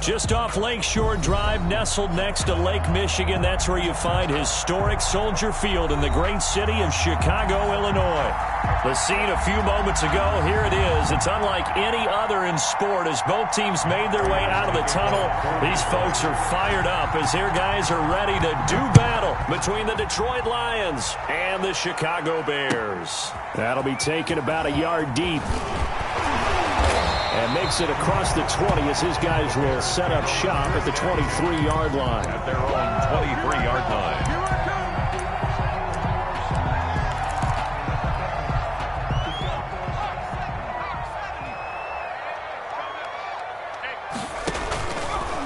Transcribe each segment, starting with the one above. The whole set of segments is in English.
Just off Lakeshore Drive, nestled next to Lake Michigan. That's where you find historic Soldier Field in the great city of Chicago, Illinois. The scene a few moments ago, here it is. It's unlike any other in sport as both teams made their way out of the tunnel. These folks are fired up as their guys are ready to do battle between the Detroit Lions and the Chicago Bears. That'll be taken about a yard deep. And makes it across the 20 as his guys will set up shop at the 23-yard line. At their own 23-yard line.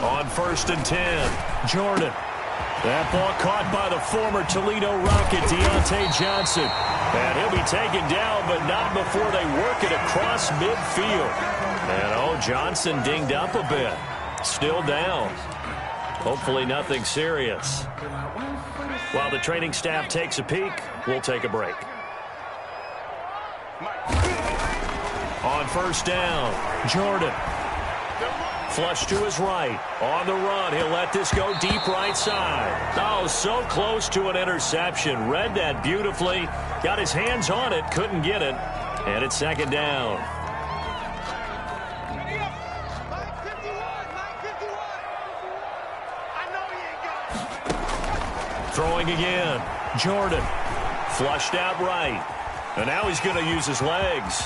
On 1st and 10, Jordan. That ball caught by the former Toledo Rocket, Deontay Johnson. And he'll be taken down, but not before they work it across midfield. And, Johnson dinged up a bit. Still down. Hopefully nothing serious. While the training staff takes a peek, we'll take a break. On 1st down, Jordan. Flush to his right. On the run, he'll let this go deep right side. Oh, so close to an interception. Read that beautifully. Got his hands on it, couldn't get it. And it's 2nd down. Throwing again. Jordan. Flushed out right. And now he's going to use his legs.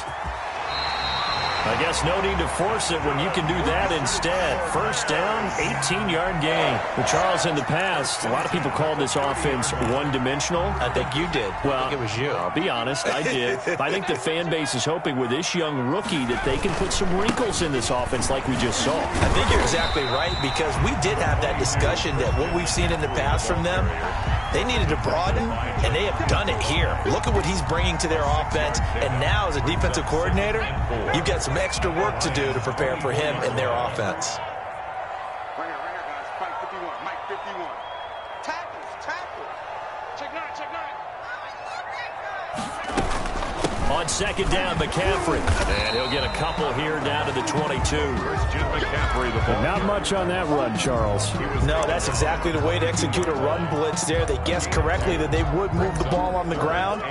I guess no need to force it when you can do that instead. 1st down, 18-yard gain. Well, Charles, in the past, a lot of people called this offense one-dimensional. I think you did. Well, I think it was you. I'll be honest, I did. I think the fan base is hoping with this young rookie that they can put some wrinkles in this offense like we just saw. I think you're exactly right because we did have that discussion that what we've seen in the past from them, they needed to broaden, and they have done it here. Look at what he's bringing to their offense, and now as a defensive coordinator, you've got some extra work to do to prepare for him and their offense. Right here, guys. Mike 51. Mike 51. Tackles. Check 9. On 2nd down, McCaffrey. And he'll get a couple here down to the 22. Christian McCaffrey, the ball. Not much on that run, Charles. No, that's exactly the way to execute a run blitz there. They guessed correctly that they would move the ball on the ground,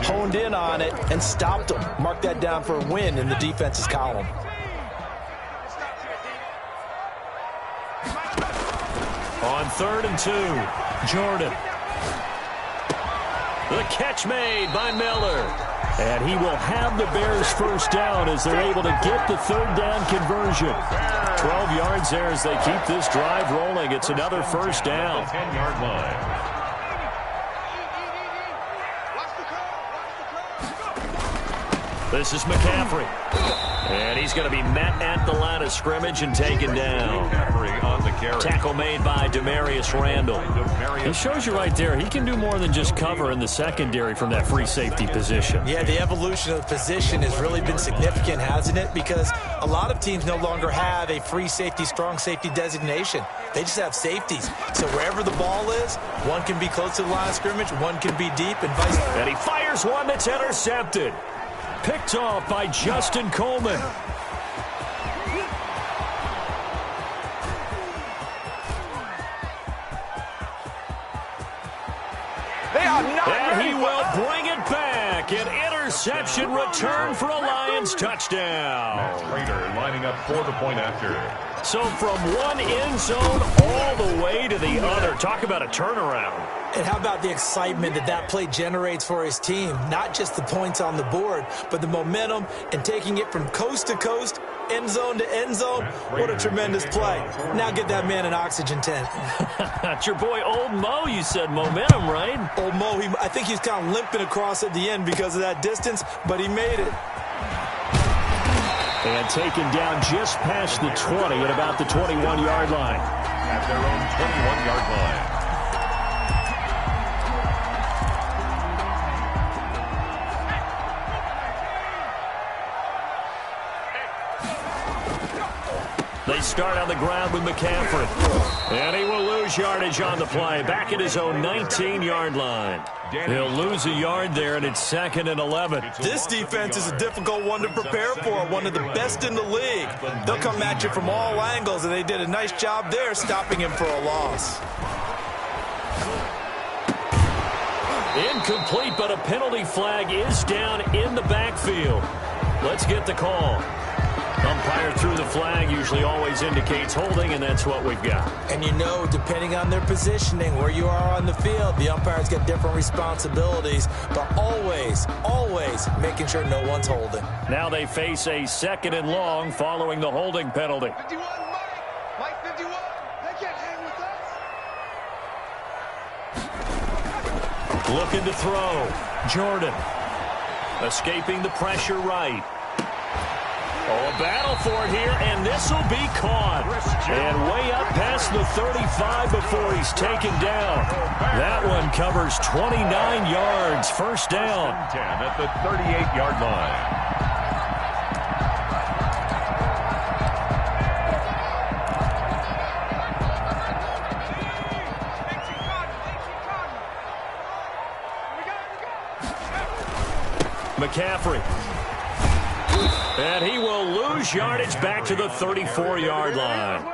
honed in on it, and stopped them. Mark that down for a win in the defense's column. On 3rd and 2, Jordan. The catch made by Miller. And he will have the Bears 1st down as they're able to get the 3rd down conversion. 12 yards there as they keep this drive rolling. It's another 1st down. 10-yard line. This is McCaffrey. And he's going to be met at the line of scrimmage and taken down. McCaffrey on the carry. Tackle made by Demarius Randall. He shows you right there, he can do more than just cover in the secondary from that free safety position. Yeah, the evolution of the position has really been significant, hasn't it? Because a lot of teams no longer have a free safety, strong safety designation. They just have safeties. So wherever the ball is, one can be close to the line of scrimmage, one can be deep, and vice versa. And he fires one that's intercepted. Picked off by Justin Coleman. And he will bring it back. An interception return for a Lions touchdown. Matt Prater lining up for the point after. So from one end zone all the way to the other. Talk about a turnaround. And how about the excitement that play generates for his team? Not just the points on the board, but the momentum and taking it from coast to coast, end zone to end zone. What a tremendous play. Now get that man an oxygen tent. That's your boy Old Mo, you said. Momentum, right? Old Mo, I think he's kind of limping across at the end because of that distance, but he made it. And taken down just past the 20 at about the 21-yard line. At their own 21-yard line. They start on the ground with McCaffrey. And he will lose yardage on the play, back at his own 19-yard line. He'll lose a yard there, and it's 2nd and 11. This defense is a difficult one to prepare for, one of the best in the league. They'll come at you from all angles, and they did a nice job there stopping him for a loss. Incomplete, but a penalty flag is down in the backfield. Let's get the call. Umpire threw the flag, usually always indicates holding, and that's what we've got. And you know, depending on their positioning, where you are on the field, the umpires get different responsibilities, but always, always making sure no one's holding. Now they face a 2nd and long following the holding penalty. 51, Mike 51. They can't hang with us. Looking to throw. Jordan. Escaping the pressure right. Oh, a battle for it here, and this will be caught. And way up past the 35 before he's taken down. That one covers 29 yards. First down. 10 at the 38-yard line. McCaffrey. And he will lose yardage back to the 34-yard line.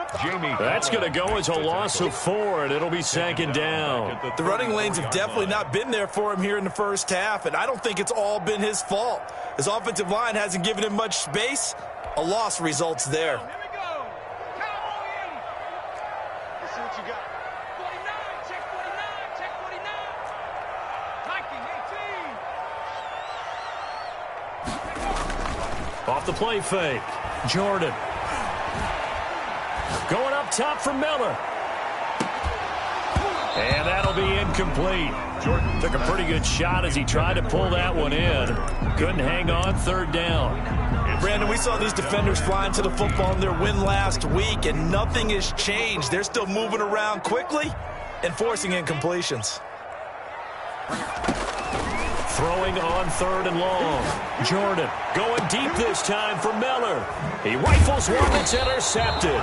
That's going to go as a loss of 4, and it'll be 2nd down. The running lanes have definitely not been there for him here in the first half, and I don't think it's all been his fault. His offensive line hasn't given him much space. A loss results there. Here we go. Cowboy in. Let's see what you got. 49, check 49, check 49. Nike 18. Off the play fake. Jordan. Going up top for Miller. And that'll be incomplete. Jordan took a pretty good shot as he tried to pull that one in. Couldn't hang on. 3rd down. Brandon, we saw these defenders flying to the football in their win last week, and nothing has changed. They're still moving around quickly and forcing incompletions. Throwing on 3rd and long. Jordan going deep this time for Miller. He rifles one that's intercepted.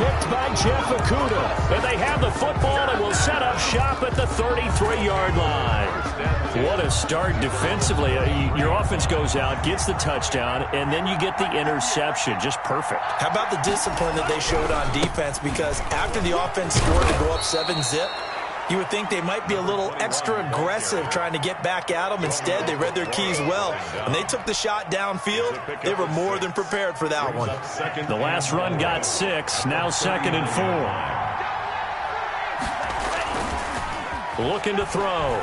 Picked by Jeff Okudah. And they have the football and will set up shop at the 33-yard line. What a start defensively. Your offense goes out, gets the touchdown, and then you get the interception. Just perfect. How about the discipline that they showed on defense? Because after the offense scored to go up 7-zip, you would think they might be a little extra aggressive trying to get back at them. Instead, they read their keys well. When they took the shot downfield, they were more than prepared for that one. The last run got 6. Now 2nd and 4. Looking to throw.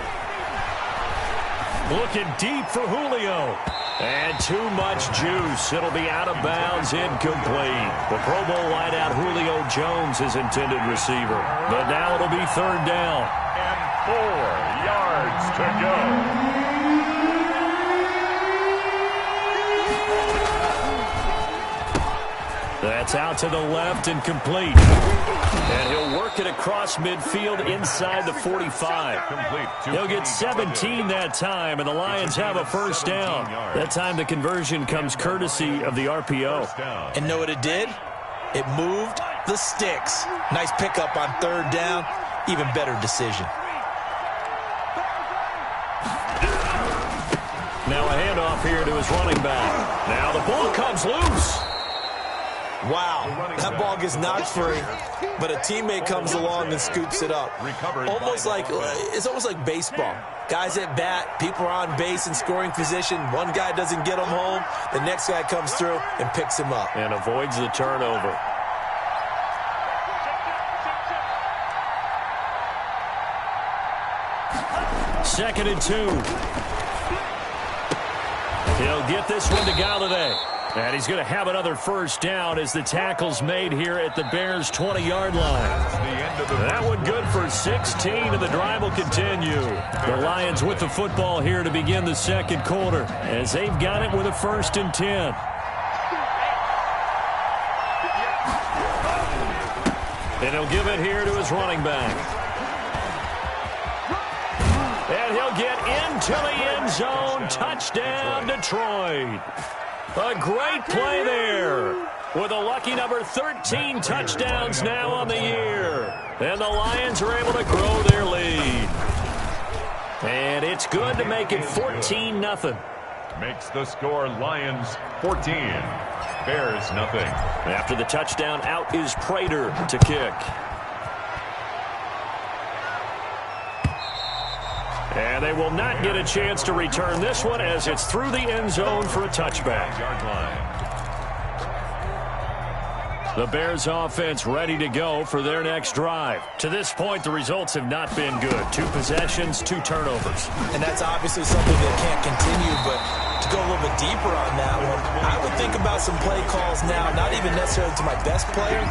Looking deep for Julio. And too much juice. It'll be out of bounds, incomplete. The Pro Bowl wideout Julio Jones is intended receiver. But now it'll be 3rd down. And 4 yards to go. That's out to the left and complete. And he'll work it across midfield inside the 45. He'll get 17 that time, and the Lions have a first down. That time the conversion comes courtesy of the RPO. And know what it did? It moved the sticks. Nice pickup on 3rd down. Even better decision. Now a handoff here to his running back. Now the ball comes loose. Wow, that ball gets knocked free, but a teammate comes along and scoops it up. It's almost like baseball. Guys at bat, people are on base in scoring position. One guy doesn't get him home, the next guy comes through and picks him up. And avoids the turnover. Second and 2. He'll get this one to Galladay. And he's going to have another first down as the tackle's made here at the Bears' 20-yard line. That one good for 16, and the drive will continue. The Lions with the football here to begin the 2nd quarter as they've got it with a 1st and 10. And he'll give it here to his running back. And he'll get into the end zone. Touchdown, Detroit. A great play there. with a lucky number 13 touchdowns now on the year. And the Lions are able to grow their lead. And it's good to make it 14-0. Makes the score Lions 14, Bears nothing. After the touchdown, out is Prater to kick. And they will not get a chance to return this one as it's through the end zone for a touchback. Yard line. The Bears offense ready to go for their next drive. To this point, the results have not been good. 2 possessions, 2 turnovers. And that's obviously something that can't continue, but to go a little bit deeper on that one, I would think about some play calls now, not even necessarily to my best player,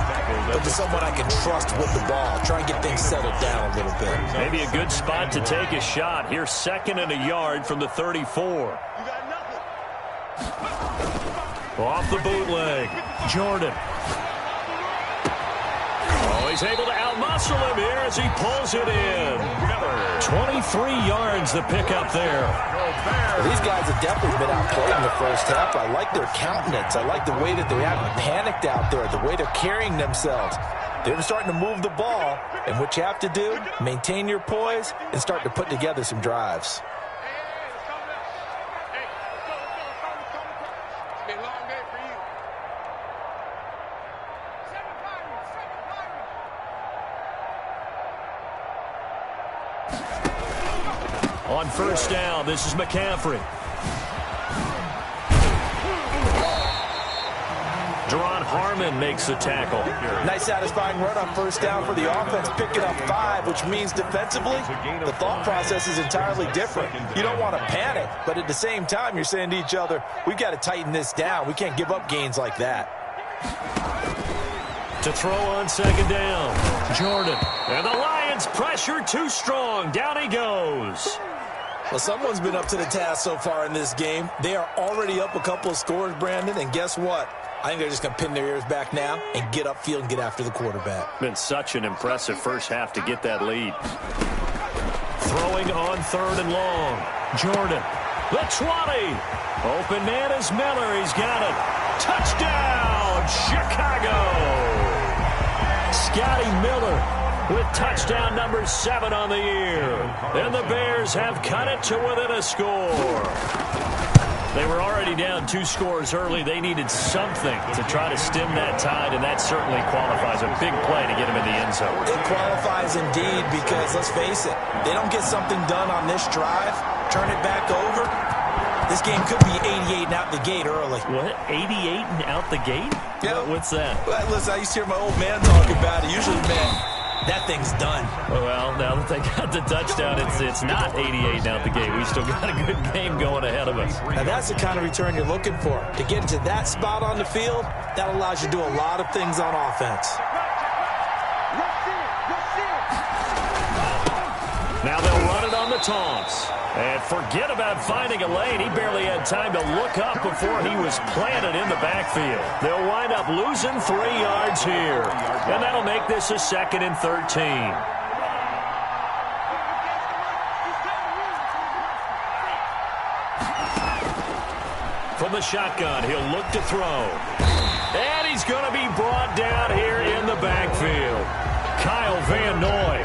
but to someone I can trust with the ball. Try and get things settled down a little bit. Maybe a good spot to take a shot. Here's 2nd and a yard from the 34. Off the bootleg, Jordan. He's able to outmuscle him here as he pulls it in. 23 yards the pickup there. Well, these guys have definitely been outplayed in the first half. I like their countenance. I like the way that they haven't panicked out there, the way they're carrying themselves. They're starting to move the ball, and what you have to do, maintain your poise and start to put together some drives. On first down, this is McCaffrey. Deron Harmon makes the tackle. Nice satisfying run on first down for the offense, picking up 5, which means defensively, the thought process is entirely different. You don't want to panic, but at the same time, you're saying to each other, we've got to tighten this down. We can't give up gains like that. To throw on 2nd down, Jordan. And the Lions pressure too strong. Down he goes. Well, someone's been up to the task so far in this game. They are already up a couple of scores, Brandon, and guess what? I think they're just going to pin their ears back now and get upfield and get after the quarterback. Been such an impressive first half to get that lead. Throwing on 3rd and long. Jordan. The 20. Open man is Miller. He's got it. Touchdown, Chicago. Scotty Miller with touchdown number 7 on the year. And the Bears have cut it to within a score. They were already down 2 scores early. They needed something to try to stem that tide, and that certainly qualifies. A big play to get him in the end zone. It qualifies indeed because, let's face it, they don't get something done on this drive, turn it back over, this game could be 88 and out the gate early. What? 88 and out the gate? Yeah. What's that? Well, listen, I used to hear my old man talk about it. Usually, man, that thing's done. Well, now that they got the touchdown, it's not 88 out the gate. We still got a good game going ahead of us. Now, that's the kind of return you're looking for. To get into that spot on the field, that allows you to do a lot of things on offense. Now they'll run it on the toss. And forget about finding a lane. He barely had time to look up before he was planted in the backfield. They'll wind up losing 3 yards here. And that'll make this a 2nd and 13. From the shotgun, he'll look to throw. And he's going to be brought down here in the backfield. Kyle Van Noy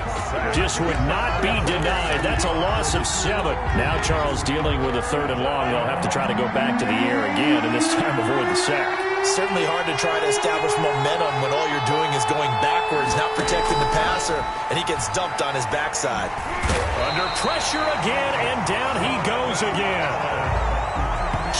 just would not be denied. That's a loss of 7. Now Charles dealing with a 3rd and long. They'll have to try to go back to the air again, and this time avoid the sack. Certainly hard to try to establish momentum when all you're doing is going backwards, not protecting the passer, and he gets dumped on his backside. Under pressure again, and down he goes again.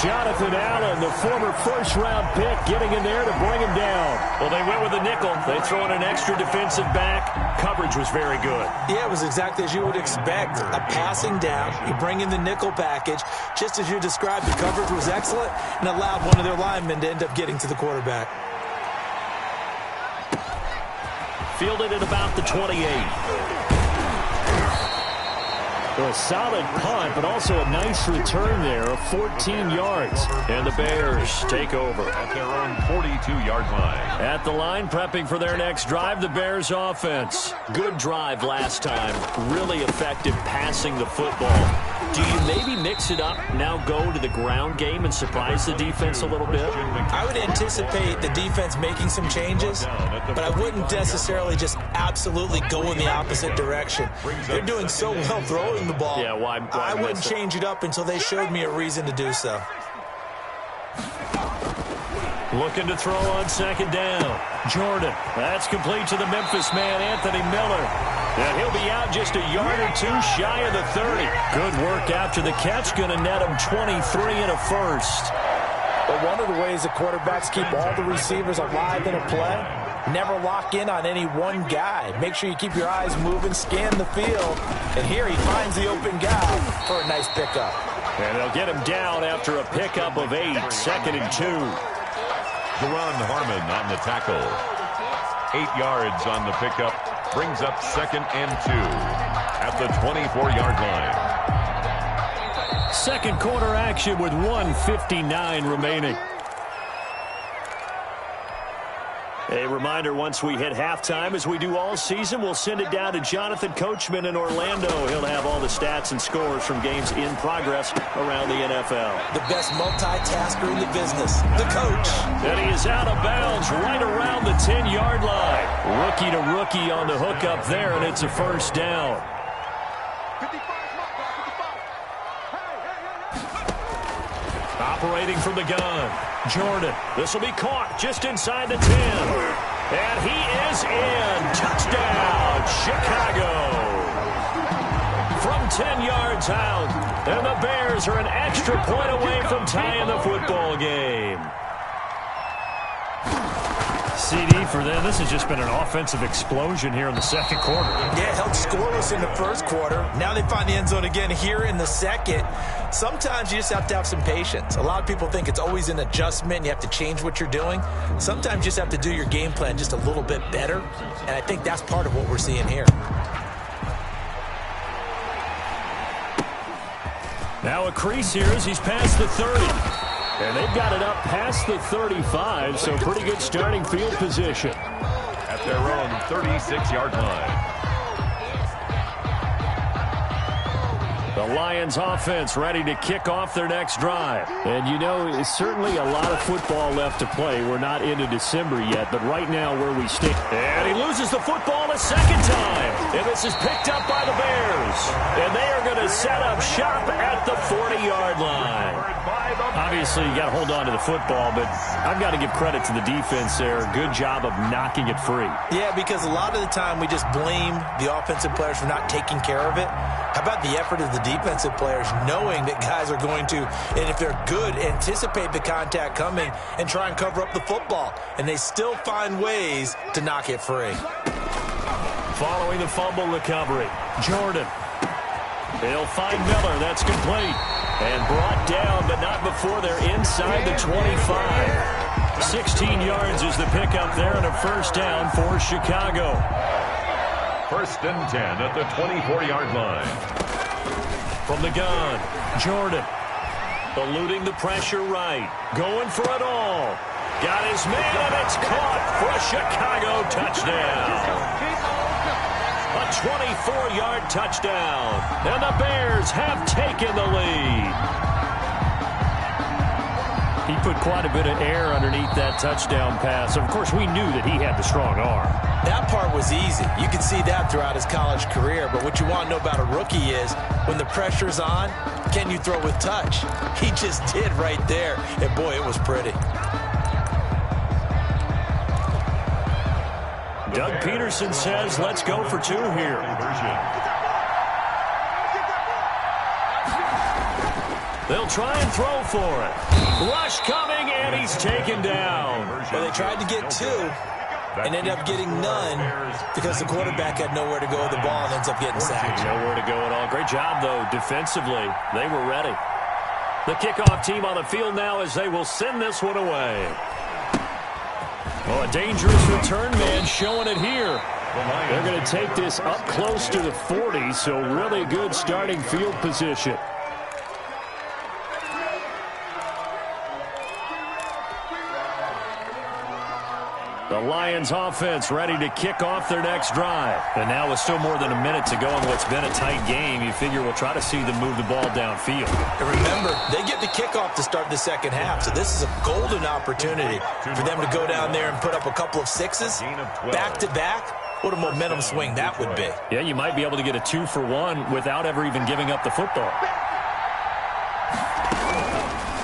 Jonathan Allen, the former first-round pick, getting in there to bring him down. Well, they went with a nickel. They throw in an extra defensive back. Coverage was very good. Yeah, it was exactly as you would expect. A passing down. You bring in the nickel package. Just as you described, the coverage was excellent and allowed one of their linemen to end up getting to the quarterback. Fielded at about the 28. A solid punt, but also a nice return there of 14 yards. And the Bears take over. At their own 42-yard line. At the line, prepping for their next drive, the Bears offense. Good drive last time. Really effective passing the football. Do you maybe mix it up, now go to the ground game and surprise the defense a little bit? I would anticipate the defense making some changes, but I wouldn't necessarily just absolutely go in the opposite direction. They're doing so well throwing the ball. Yeah, why I wouldn't change it up until they showed me a reason to do so. Looking to throw on second down. Jordan. That's complete to the Memphis man, Anthony Miller. And he'll be out just a yard or two shy of the 30. Good work after the catch. Going to net him 23 and a first. But one of the ways that quarterbacks keep all the receivers alive in a play, never lock in on any one guy. Make sure you keep your eyes moving, scan the field. And here he finds the open guy for a nice pickup. And they'll get him down after a pickup of 8, 2nd and 2. Jerron Harmon on the tackle. 8 yards on the pickup. Brings up 2nd and 2 at the 24-yard line. Second quarter action with 1:59 remaining. A reminder, once we hit halftime, as we do all season, we'll send it down to Jonathan Coachman in Orlando. He'll have all the stats and scores from games in progress around the NFL. The best multitasker in the business, the coach. And he is out of bounds right around the 10-yard line. Rookie to rookie on the hook up there, and it's a first down. Operating from the gun, Jordan. This will be caught just inside the 10. And he is in. Touchdown, Chicago. From 10 yards out. And the Bears are an extra point away from tying the football game. CD for them. This has just been an offensive explosion here in the second quarter. Yeah, held scoreless in the first quarter. Now they find the end zone again here in the second. Sometimes you just have to have some patience. A lot of people think it's always an adjustment. You have to change what you're doing. Sometimes you just have to do your game plan just a little bit better. And I think that's part of what we're seeing here. Now a crease here as he's past the 30. And they've got it up past the 35, so pretty good starting field position. At their own 36-yard line. The Lions offense ready to kick off their next drive. And you know, it's certainly a lot of football left to play. We're not into December yet, but right now where we stand. And he loses the football a second time. And this is picked up by the Bears. And they are going to set up shop at the 40-yard line. Obviously, you got to hold on to the football, but I've got to give credit to the defense there. Good job of knocking it free. Yeah, because a lot of the time we just blame the offensive players for not taking care of it. How about the effort of the defensive players knowing that guys are going to, and if they're good, anticipate the contact coming and try and cover up the football. And they still find ways to knock it free. Following the fumble recovery, Jordan. They'll find Miller. That's complete. And brought down, but not before they're inside the 25. 16 yards is the pickup there and a first down for Chicago. 1st and 10 at the 24-yard line. From the gun, Jordan. Eluding the pressure right. Going for it all. Got his man, and it's caught for a Chicago touchdown. A 24-yard touchdown. And the Bears have taken the lead. He put quite a bit of air underneath that touchdown pass. Of course, we knew that he had the strong arm. That part was easy. You can see that throughout his college career. But what you want to know about a rookie is when the pressure's on, can you throw with touch? He just did right there. And, boy, it was pretty. Doug Peterson says, let's go for 2 here. They'll try and throw for it. Rush coming, and he's taken down. Well, they tried to get 2 and ended up getting none because the quarterback had nowhere to go with the ball and ends up getting sacked. Nowhere to go at all. Great job, though, defensively. They were ready. The kickoff team on the field now as they will send this one away. Oh, a dangerous return man showing it here. They're going to take this up close to the 40, so really good starting field position. The Lions offense ready to kick off their next drive. And now with still more than a minute to go in what's been a tight game, you figure we'll try to see them move the ball downfield. And remember, they get the kickoff to start the second half, so this is a golden opportunity for them to go down there and put up a couple of sixes back-to-back. What a momentum swing that would be. Yeah, you might be able to get a 2-for-1 without ever even giving up the football.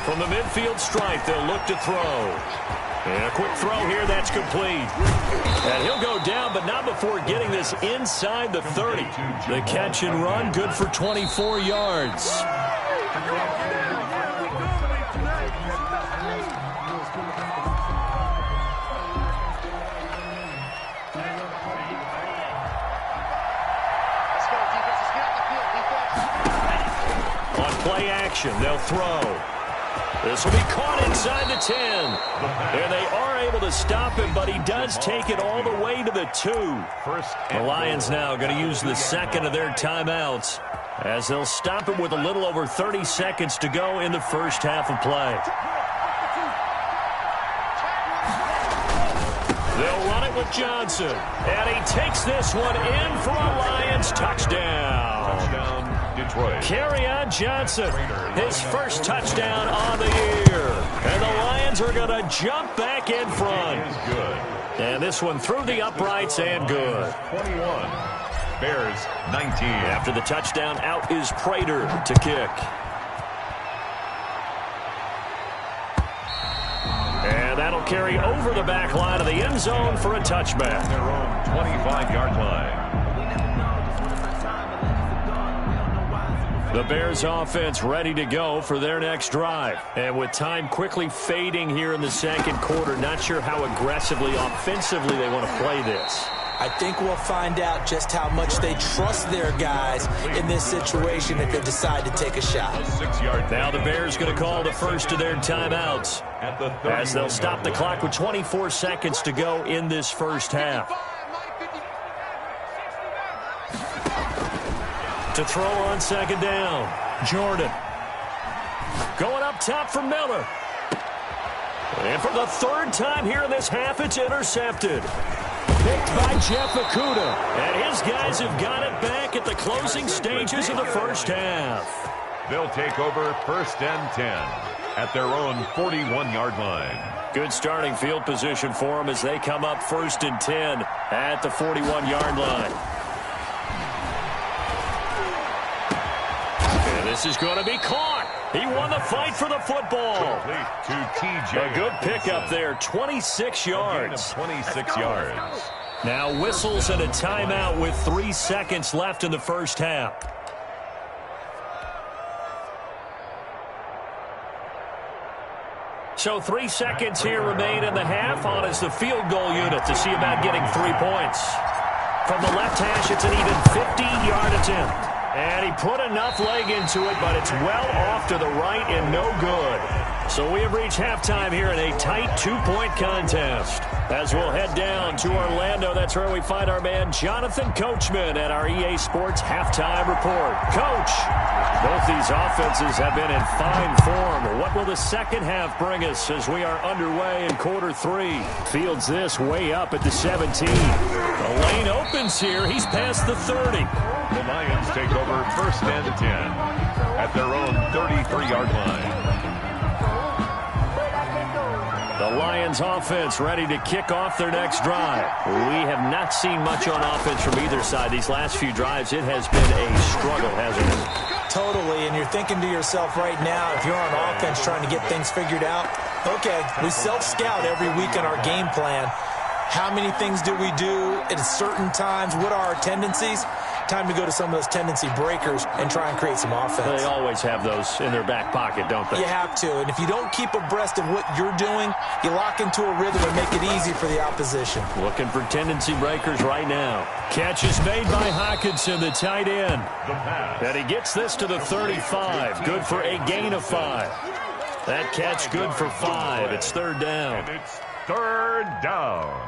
From the midfield stripe, they'll look to throw. And a quick throw here, that's complete. And he'll go down, but not before getting this inside the 30. The catch and run, good for 24 yards. On play action, they'll throw. This will be caught inside the 10. And they are able to stop him, but he does take it all the way to the 2. The Lions now going to use the second of their timeouts as they'll stop him with a little over 30 seconds to go in the first half of play. They'll run it with Johnson. And he takes this one in for a Lions touchdown. Detroit. Kerryon Johnson, his first touchdown on the year. And the Lions are going to jump back in front. Good. And this one through the uprights and good. 21. Bears 19. After the touchdown, out is Prater to kick. And that'll carry over the back line of the end zone for a touchback. Their own 25-yard line. The Bears offense ready to go for their next drive. And with time quickly fading here in the second quarter, not sure how aggressively, offensively they want to play this. I think we'll find out just how much they trust their guys in this situation if they decide to take a shot. 6 yards. Now the Bears going to call the first of their timeouts as they'll stop the clock with 24 seconds to go in this first half. To throw on second down, Jordan. Going up top for Miller. And for the third time here in this half, it's intercepted. Picked by Jeff Okudah. And his guys have got it back at the closing stages of the first half. They'll take over first and 10 at their own 41-yard line. Good starting field position for them as they come up first and 10 at the 41-yard line. This is going to be caught. He won the fight for the football. To TJ. A good pickup there, 26 yards. 26 yards. Now whistles and a timeout with 3 seconds left in the first half. So 3 seconds here remain in the half. On is the field goal unit to see about getting 3 points. From the left hash, it's an even 50-yard attempt. And he put enough leg into it, but it's well off to the right and no good. So we have reached halftime here in a tight 2-point contest. As we'll head down to Orlando, that's where we find our man Jonathan Coachman at our EA Sports Halftime Report. Coach, both these offenses have been in fine form. What will the second half bring us as we are underway in quarter 3? Fields this way up at the 17. The lane opens here. He's past the 30. The Lions take over first and 10 at their own 33-yard line. The Lions offense ready to kick off their next drive. We have not seen much on offense from either side. These last few drives, it has been a struggle, hasn't it? Totally, and you're thinking to yourself right now, if you're on offense trying to get things figured out, okay, we self-scout every week in our game plan. How many things do we do at certain times? What are our tendencies? Time to go to some of those tendency breakers and try and create some offense. They always have those in their back pocket, don't they? You have to, and if you don't keep abreast of what you're doing, you lock into a rhythm and make it easy for the opposition. Looking for tendency breakers right now. Catch is made by Hockenson, the tight end. And he gets this to the 35. Good for a gain of 5. That catch good for 5. It's third down. And it's third down.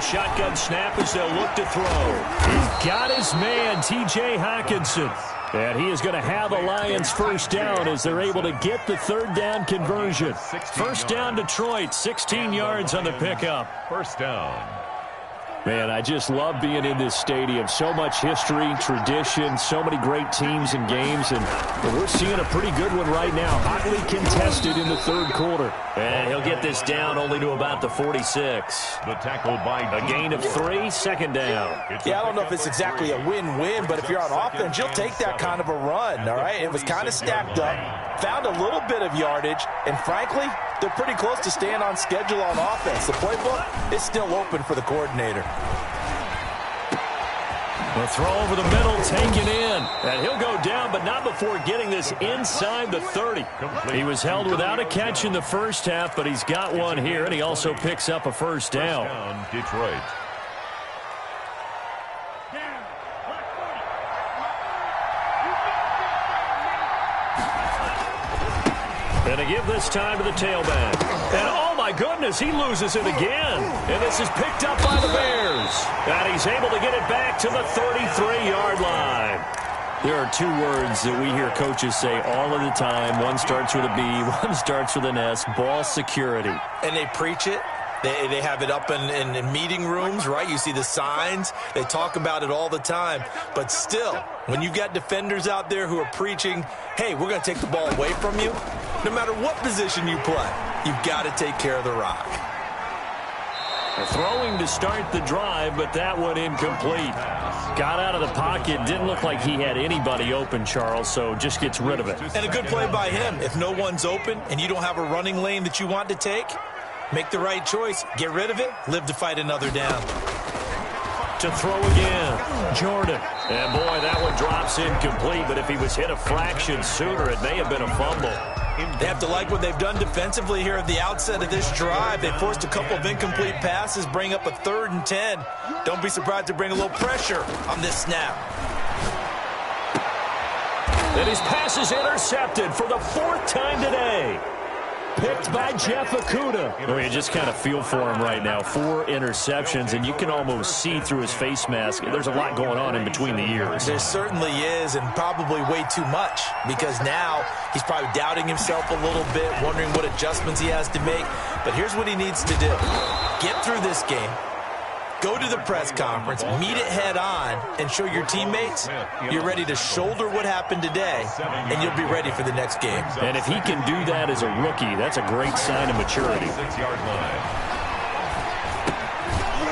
shotgun snap as they'll look to throw. He's got his man, T.J. Hockenson. And he is going to have a Lions first down as they're able to get the third down conversion. First down, Detroit, 16 yards on the pickup. First down. Man, I just love being in this stadium. So much history, tradition, so many great teams and games, and we're seeing a pretty good one right now. Hotly contested in the third quarter. And he'll get this down only to about the 46. The tackle by a gain of 3, second down. Yeah, I don't know if it's exactly a win-win, but if you're on offense, you'll take that kind of a run, all right? It was kind of stacked up, found a little bit of yardage, and frankly, they're pretty close to staying on schedule on offense. The playbook is still open for the coordinator. The throw over the middle, taken in. And he'll go down, but not before getting this inside the 30. He was held without a catch in the first half, but he's got one here, and he also picks up a first down. Detroit. And to give this time to the tailback. And oh my goodness, he loses it again. And this is picked up by the Bears. And he's able to get it back to the 33-yard line. There are two words that we hear coaches say all of the time. One starts with a B, one starts with an S, ball security. And they preach it. They have it up in meeting rooms, right? You see the signs. They talk about it all the time. But still, when you've got defenders out there who are preaching, hey, we're going to take the ball away from you, no matter what position you play, you've got to take care of the rock. Throwing to start the drive, but that one incomplete. Got out of the pocket. Didn't look like he had anybody open, Charles, so just gets rid of it. And a good play by him. If no one's open and you don't have a running lane that you want to take, make the right choice. Get rid of it. Live to fight another down. To throw again, Jordan. And boy, that one drops incomplete, but if he was hit a fraction sooner, it may have been a fumble. They have to like what they've done defensively here at the outset of this drive. They forced a couple of incomplete passes, bring up a 3rd and 10. Don't be surprised to bring a little pressure on this snap. And his pass is intercepted for the 4th time today. Picked by Jeff Okudah. Oh, you just kind of feel for him right now. 4 interceptions, and you can almost see through his face mask. There's a lot going on in between the ears. There certainly is, and probably way too much, because now he's probably doubting himself a little bit, wondering what adjustments he has to make. But here's what he needs to do. Get through this game. Go to the press conference, meet it head on, and show your teammates you're ready to shoulder what happened today, and you'll be ready for the next game. And if he can do that as a rookie, that's a great sign of maturity. 6-yard line.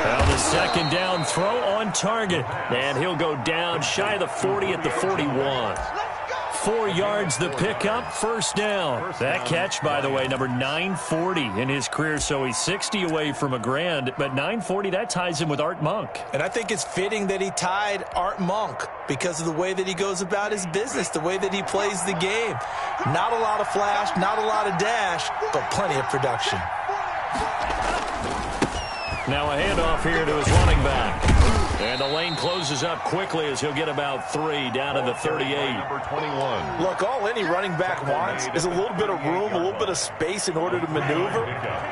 Now the second down throw on target, and he'll go down shy of the 40 at the 41. 4 yards the pickup, first down. That catch, by the way, number 940 in his career, so he's 60 away from a grand, but 940, that ties him with Art Monk. And I think it's fitting that he tied Art Monk because of the way that he goes about his business, the way that he plays the game. Not a lot of flash, not a lot of dash, but plenty of production. Now a handoff here to his running back. And the lane closes up quickly as he'll get about 3 down to the 38. Number 21. Look, all any running back wants is a little bit of room, a little bit of space in order to maneuver.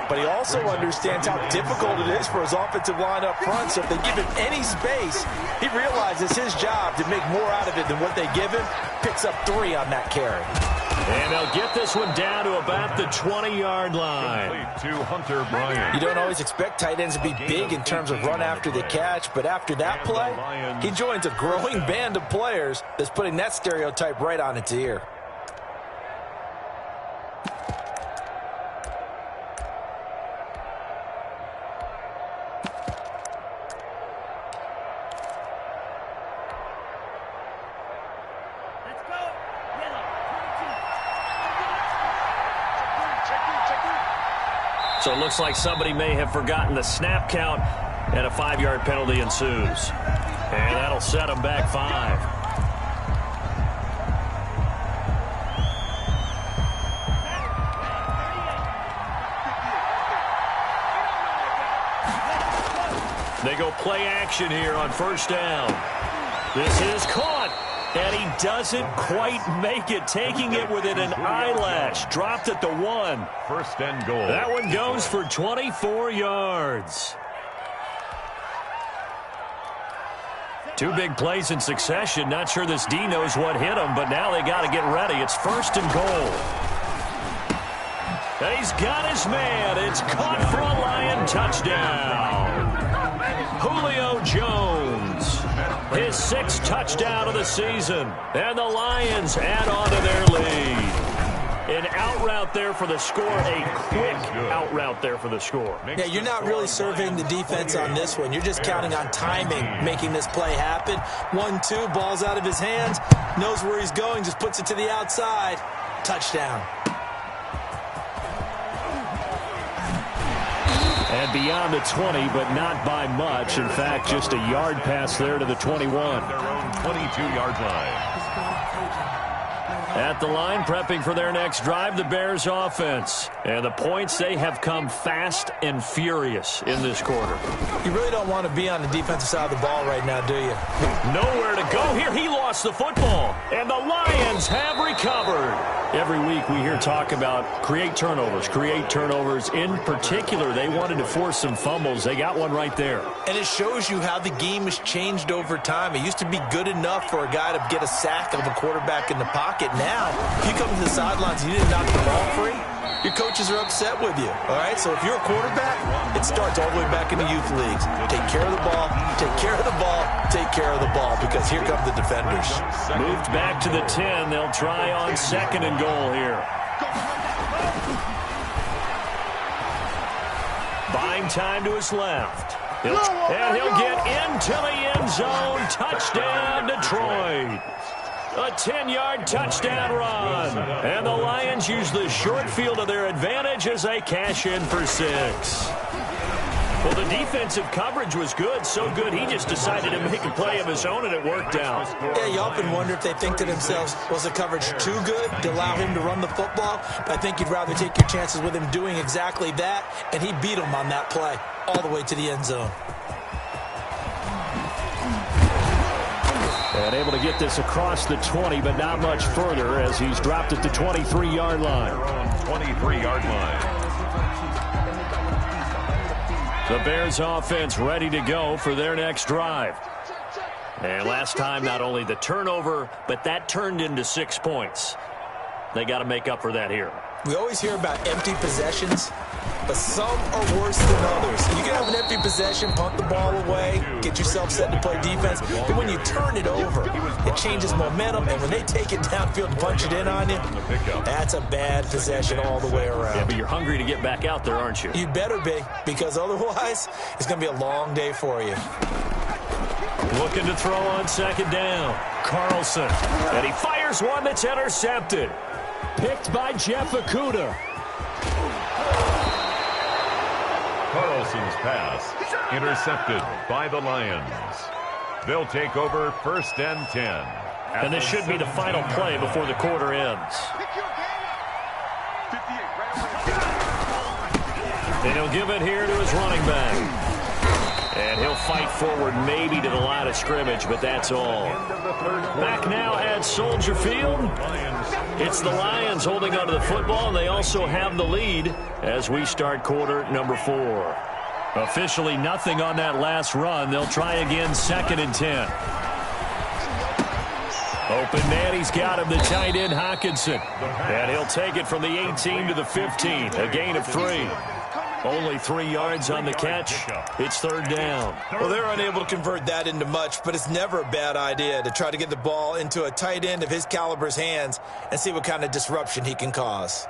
But he also understands how difficult it is for his offensive line up front. So if they give him any space, he realizes his job to make more out of it than what they give him. Picks up 3 on that carry. And they'll get this one down to about the 20-yard line. To Hunter Bryant. You don't always expect tight ends to be big in terms of run after the catch, but after that play, he joins a growing band of players that's putting that stereotype right on its ear. So it looks like somebody may have forgotten the snap count, and a 5-yard penalty ensues. And that'll set them back 5. They go play action here on first down. This is caught. And he doesn't quite make it, taking it within an eyelash. Dropped at the 1. First and goal. That one goes for 24 yards. Two big plays in succession. Not sure this D knows what hit him, but now they got to get ready. It's 1st and goal. And he's got his man. It's caught for a Lion touchdown. Julio Jones, his 6th touchdown of the season. And the Lions add on to their lead. An out route there for the score, a quick out route there for the score. Yeah, you're not really surveying the defense on this one. You're just counting on timing, making this play happen. 1-2, ball's out of his hands, knows where he's going, just puts it to the outside. Touchdown. And beyond the 20, but not by much. In fact, just a yard pass there to the 21. Their own 22-yard line. At the line, prepping for their next drive, the Bears offense. And the points, they have come fast and furious in this quarter. You really don't want to be on the defensive side of the ball right now, do you? Nowhere to go here. He lost the football. And the Lions have recovered. Every week we hear talk about create turnovers. In particular, they wanted to force some fumbles. They got one right there. And it shows you how the game has changed over time. It used to be good enough for a guy to get a sack of a quarterback in the pocket. Now, if you come to the sidelines and you didn't knock the ball free, your coaches are upset with you. All right, so if you're a quarterback, it starts all the way back in the youth leagues. Take care of the ball, take care of the ball, take care of the ball, because here come the defenders. Moved back to the 10. They'll try on 2nd and goal here. Buying time to his left. And he'll get into the end zone. Touchdown, Detroit. A 10-yard touchdown run. And the Lions use the short field to their advantage as they cash in for 6. Well, the defensive coverage was good, so good he just decided to make a play of his own, and it worked out. Yeah, you often wonder if they think to themselves, was the coverage too good to allow him to run the football? But I think you'd rather take your chances with him doing exactly that, and he beat him on that play all the way to the end zone. And able to get this across the 20, but not much further as he's dropped at the 23-yard line. 23-yard line. The Bears offense ready to go for their next drive. And last time, not only the turnover, but that turned into 6 points. They got to make up for that here. We always hear about empty possessions, but some are worse than others. You can have an empty possession, punt the ball away, get yourself set to play defense, but when you turn it over, it changes momentum, and when they take it downfield and punch it in on you, that's a bad possession all the way around. Yeah, but you're hungry to get back out there, aren't you? You better be, because otherwise, it's going to be a long day for you. Looking to throw on 2nd down. Carlson, and he fires one that's intercepted. Picked by Jeff Okudah. Carlson's pass intercepted by the Lions. They'll take over 1st and 10. And this should be the final play before the quarter ends. And he'll give it here to his running back. And he'll fight forward maybe to the line of scrimmage, but that's all. Back now at Soldier Field. It's the Lions holding onto the football, and they also have the lead as we start quarter number 4. Officially nothing on that last run. They'll try again 2nd and 10. Open man, he's got him, the tight end Hockenson. And he'll take it from the 18 to the 15, a gain of 3. Only 3 yards on the catch. It's 3rd down. Well, they're unable to convert that into much, but it's never a bad idea to try to get the ball into a tight end of his caliber's hands and see what kind of disruption he can cause.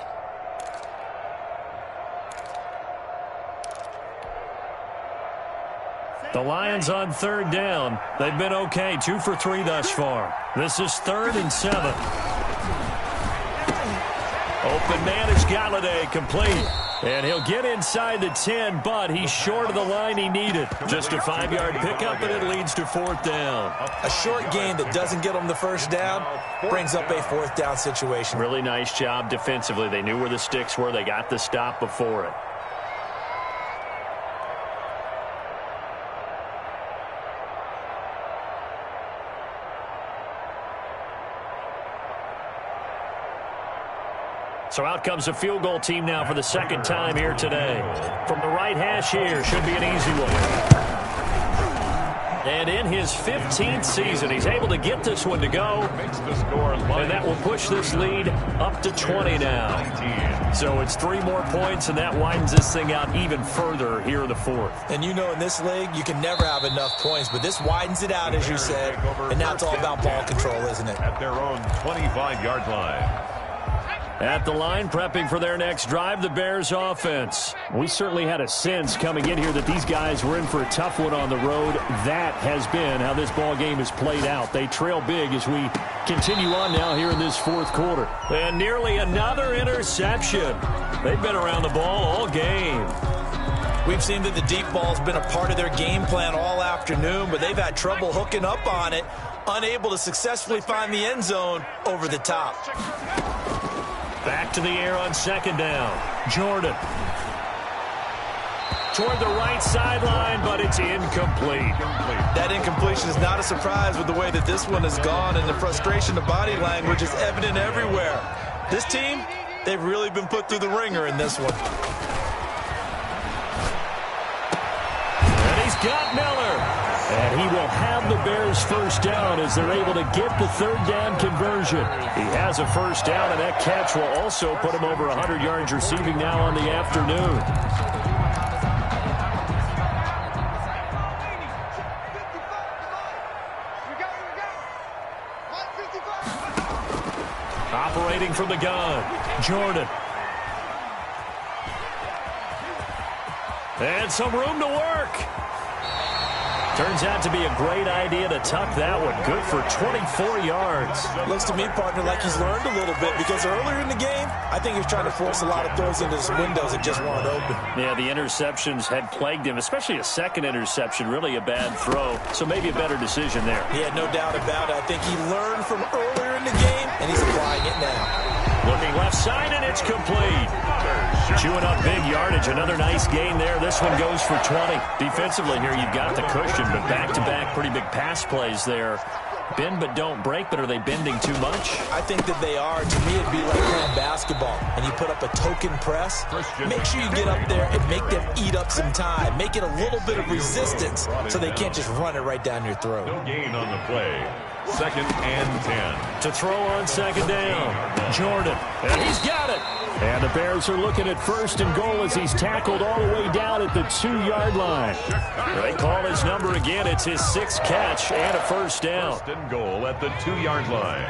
The Lions on 3rd down. They've been okay, 2 for 3 thus far. This is 3rd and 7. Open man is Galladay, complete. And he'll get inside the 10, but he's short of the line he needed. Just a 5-yard pickup, and it leads to 4th down. A short gain that doesn't get them the 1st down brings up a 4th down situation. Really nice job defensively. They knew where the sticks were. They got the stop before it. So out comes a field goal team now for the 2nd time here today. From the right hash here, should be an easy one. And in his 15th season, he's able to get this one to go. Makes the score And that will push this lead up to 20 now. So it's 3 more points, and that widens this thing out even further here in the fourth. And you know in this league, you can never have enough points, but this widens it out, as you said. And now it's all about ball control, isn't it? At their own 25-yard line. At the line, prepping for their next drive, the Bears offense. We certainly had a sense coming in here that these guys were in for a tough one on the road. That has been how this ball game has played out. They trail big as we continue on now here in this fourth quarter. And nearly another interception. They've been around the ball all game. We've seen that the deep ball's been a part of their game plan all afternoon, but they've had trouble hooking up on it, unable to successfully find the end zone over the top. Back to the air on second down. Jordan. Toward the right sideline, but it's incomplete. That incompletion is not a surprise with the way that this one has gone, and the frustration of body language is evident everywhere. This team, they've really been put through the ringer in this one. And he's got Miller. And he will have the Bears first down as they're able to get the third down conversion. He has a first down, and that catch will also put him over 100 yards receiving now on the afternoon. Operating from the gun, Jordan. And some room to work. Turns out to be a great idea to tuck that one. Good for 24 yards. Looks to me, partner, like he's learned a little bit, because earlier in the game, I think he was trying to force a lot of throws into his windows that just weren't open. Yeah, the interceptions had plagued him, especially a second interception, really a bad throw. So maybe a better decision there. Yeah, no doubt about it. I think he learned from earlier in the game, and he's applying it now. Looking left side, and it's complete. Chewing up big yardage. Another nice gain there. This one goes for 20. Defensively here, you've got the cushion, but back-to-back pretty big pass plays there. Bend but don't break, but are they bending too much? I think that they are. To me, it'd be like playing basketball, and you put up a token press. Make sure you get up there and make them eat up some time. Make it a little bit of resistance so they can't just run it right down your throat. No gain on the play. 2nd and 10. To throw on second down, Jordan. And he's got it. And the Bears are looking at first and goal as he's tackled all the way down at the 2-yard line. They call his number again. It's his 6th catch and a first down. First and goal at the 2-yard line.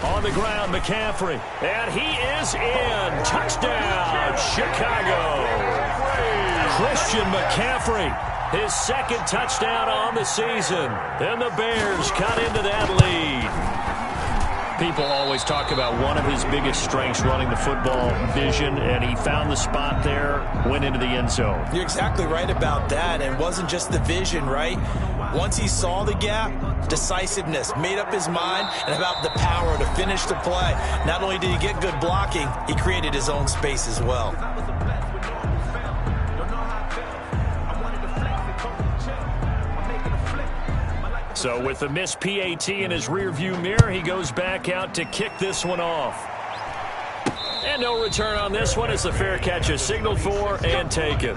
On the ground, McCaffrey. And he is in. Touchdown, Chicago. Christian McCaffrey, his 2nd touchdown on the season. And the Bears cut into that lead. People always talk about one of his biggest strengths running the football, vision, and he found the spot there, went into the end zone. You're exactly right about that, and it wasn't just the vision, right? Once he saw the gap, decisiveness, made up his mind, and about the power to finish the play. Not only did he get good blocking, he created his own space as well. So with the missed PAT in his rearview mirror, he goes back out to kick this one off. And no return on this one as the fair catch is signaled for and taken.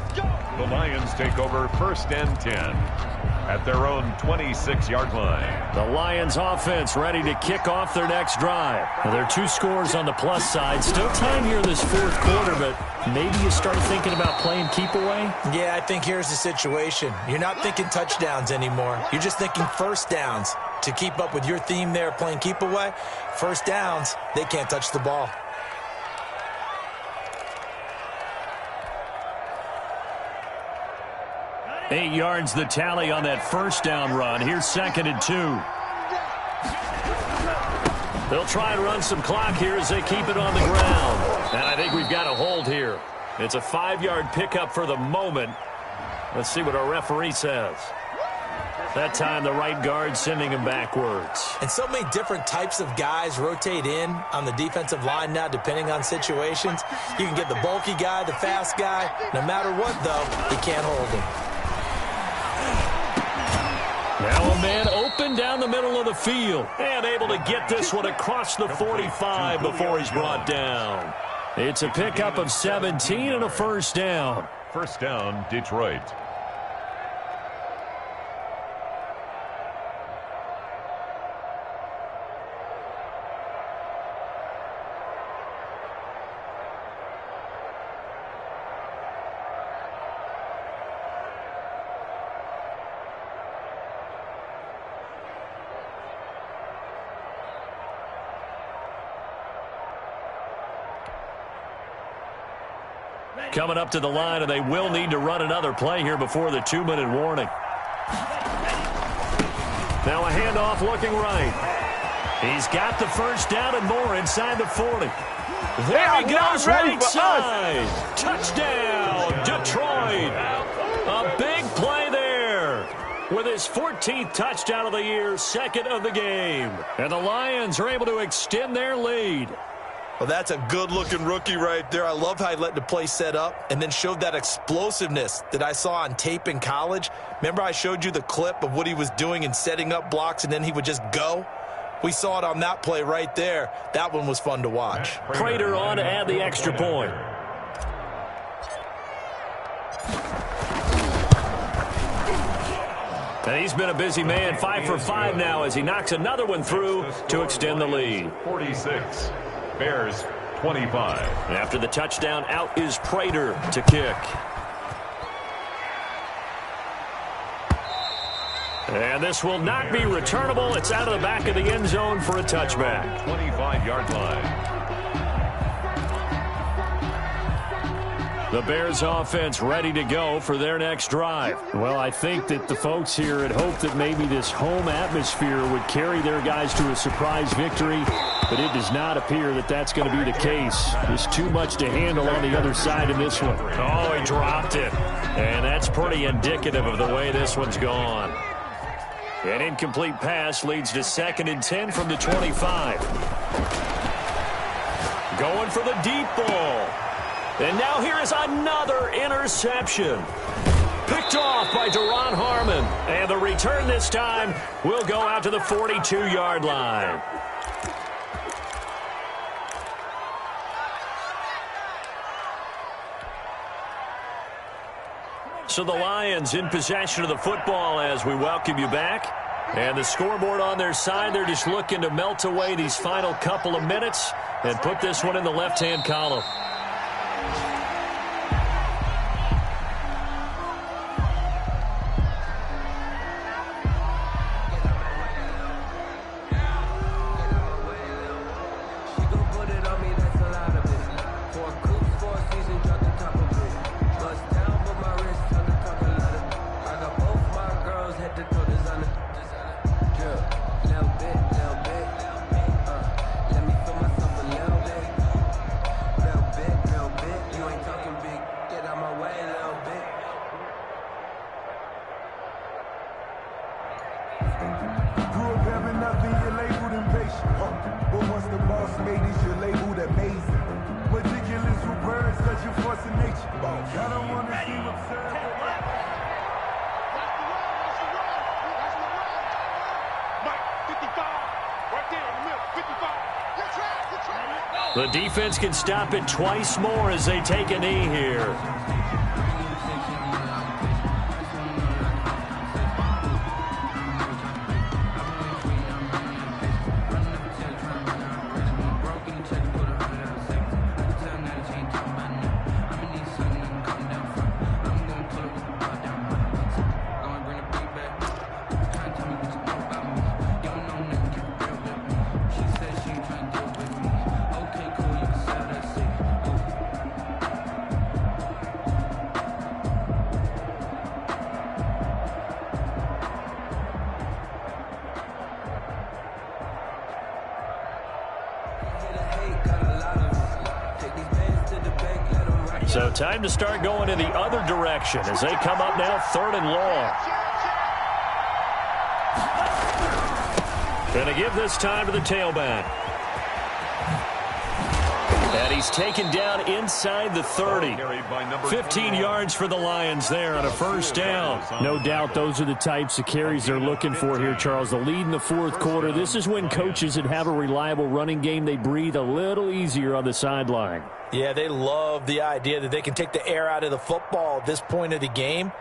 The Lions take over 1st and 10 at their own 26-yard line. The Lions offense ready to kick off their next drive. Now, there are 2 scores on the plus side. Still time here in this fourth quarter, but maybe you start thinking about playing keep away? Yeah, I think here's the situation. You're not thinking touchdowns anymore. You're just thinking first downs. To keep up with your theme there, playing keep away, first downs, they can't touch the ball. Eight yards the tally on that first down run. Here's 2nd and 2. They'll try and run some clock here as they keep it on the ground. And I think we've got a hold here. It's a 5-yard pickup for the moment. Let's see what our referee says. That time the right guard sending him backwards. And so many different types of guys rotate in on the defensive line now depending on situations. You can get the bulky guy, the fast guy. No matter what, though, you can't hold him. Now a man open down the middle of the field and able to get this one across the 45 before he's brought down. It's a pickup of 17 and a first down. First down, Detroit. Coming up to the line, and they will need to run another play here before the 2-minute warning. Now a handoff looking right. He's got the first down and more inside the 40. There he goes, right side. Touchdown, Detroit. A big play there with his 14th touchdown of the year, second of the game. And the Lions are able to extend their lead. Well, that's a good-looking rookie right there. I love how he let the play set up and then showed that explosiveness that I saw on tape in college. Remember I showed you the clip of what he was doing and setting up blocks, and then he would just go? We saw it on that play right there. That one was fun to watch. Prater on to add the extra point. And he's been a busy man, 5 for 5 now as he knocks another one through to extend the lead. 46. Bears 25. After the touchdown, out is Prater to kick. And this will not be returnable. It's out of the back of the end zone for a touchback. 25-yard line. The Bears offense ready to go for their next drive. Well, I think that the folks here had hoped that maybe this home atmosphere would carry their guys to a surprise victory, but it does not appear that that's going to be the case. There's too much to handle on the other side in this one. Oh, he dropped it. And that's pretty indicative of the way this one's gone. An incomplete pass leads to 2nd and 10 from the 25. Going for the deep ball. And now here is another interception. Picked off by Duron Harmon. And the return this time will go out to the 42-yard line. So the Lions in possession of the football as we welcome you back. And the scoreboard on their side, they're just looking to melt away these final couple of minutes and put this one in the left-hand column. The defense can stop it twice more as they take a knee here. So time to start going in the other direction as they come up now 3rd and long. Going to give this time to the tailback. And he's taken down inside the 30. 15 yards for the Lions there on a first down. No doubt those are the types of carries they're looking for here, Charles. The lead in the fourth quarter. This is when coaches that have a reliable running game, they breathe a little easier on the sideline. Yeah, they love the idea that they can take the air out of the football at this point of the game.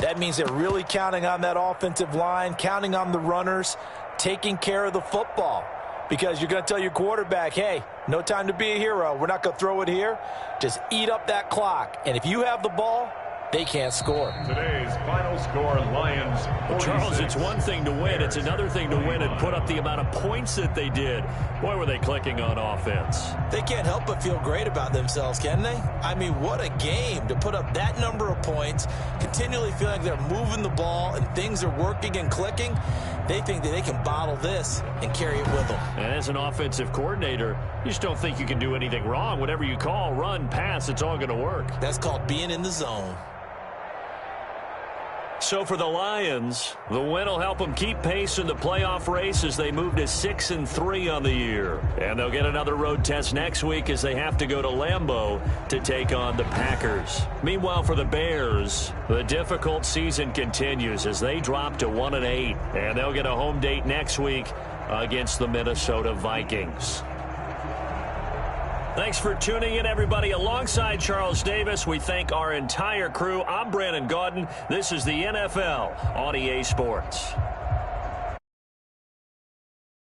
That means they're really counting on that offensive line, counting on the runners, taking care of the football. Because you're going to tell your quarterback, hey, no time to be a hero. We're not going to throw it here. Just eat up that clock. And if you have the ball, they can't score. Today's final score, Lions 46. Well, Charles, it's one thing to win. It's another thing to win and put up the amount of points that they did. Boy, were they clicking on offense. They can't help but feel great about themselves, can they? I mean, what a game to put up that number of points, continually feeling they're moving the ball and things are working and clicking. They think that they can bottle this and carry it with them. And as an offensive coordinator, you just don't think you can do anything wrong. Whatever you call, run, pass, it's all going to work. That's called being in the zone. So for the Lions, the win will help them keep pace in the playoff race as they move to 6-3 on the year. And they'll get another road test next week as they have to go to Lambeau to take on the Packers. Meanwhile, for the Bears, the difficult season continues as they drop to 1-8. And they'll get a home date next week against the Minnesota Vikings. Thanks for tuning in, everybody. Alongside Charles Davis, we thank our entire crew. I'm Brandon Gaudin. This is the NFL on EA Sports.